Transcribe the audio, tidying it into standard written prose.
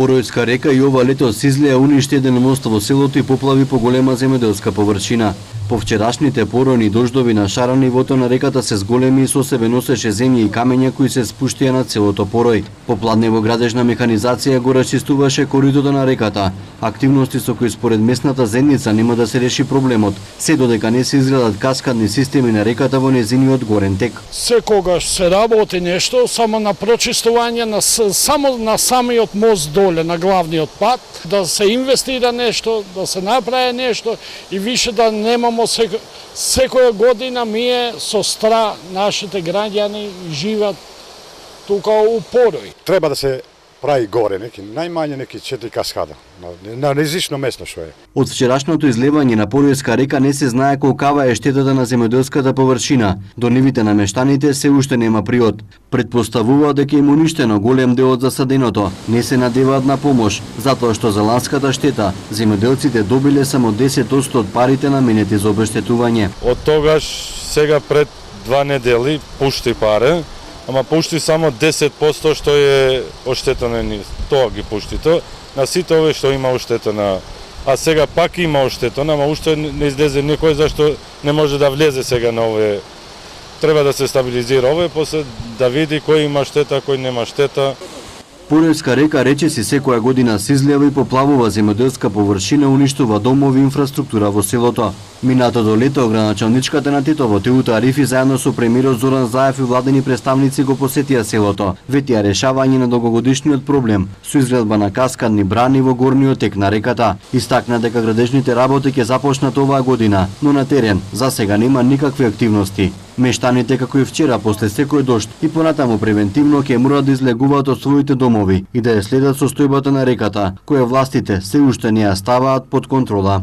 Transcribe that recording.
Поројска река и ова лето се излеа уништеден мост во селото и поплави по голема земјоделска површина. По вчерашните поройни дождови на шара нивото на реката се зголеми и со себе носеше земја и камења кои се спуштија на целото порој. Попладнево градежна механизација го расчистуваше коридорот на реката, активности со кои според местната заедница нема да се реши проблемот, се додека не се изградат каскадни системи на реката во незиниот горен тек. Секогаш се работи нешто само на прочистување само на самиот мост доле на главниот пат, да се инвестира нешто, да се направи нешто и више да немамо секоја година ние со страх нашите граѓани живеат тука у порој. Треба да се прави горе, најмање 4 каскада, на различно место што е. Од вчерашното излевање на Поројска река не се знае колкава е штетата на земјоделската површина. До нивите на мештаните се уште нема приод. Предпоставува дека им уништено голем дел од засаденото. Не се надеваат на помош, затоа што за ланската штета земјоделците добиле само 10% од парите наменети за обештетување. Од тогаш сега пред 2 недели пушти пари, ама пушти само 10% што е оштетено ни. Тоа ги пуштито на сите овие што има оштетено. А сега пак има оштетено, ама уште не излезе никој зашто не може да влезе сега на овие. Треба да се стабилизира овие, после да види кој има штета, кој нема штета. Поројска река речиси секоја година се излива и поплавува земјоделска површина, уништува домови и инфраструктура во селото. Минатото лето граначалничката на Титово Теута Арифи заедно со премиерот Зоран Заев и владени представници го посетија селото. Ветија решавање на долгогодишниот проблем со изградба на каскадни брани во горниот тек на реката. Истакна дека градежните работи ќе започнат оваа година, но на терен за сега нема никакви активности. Мештаните како и вчера после секој дожд и понатаму превентивно ќе мора да излегуваат од своите домови и да ја следат состојбата на реката, која властите се уште не ја ставаат под контрола.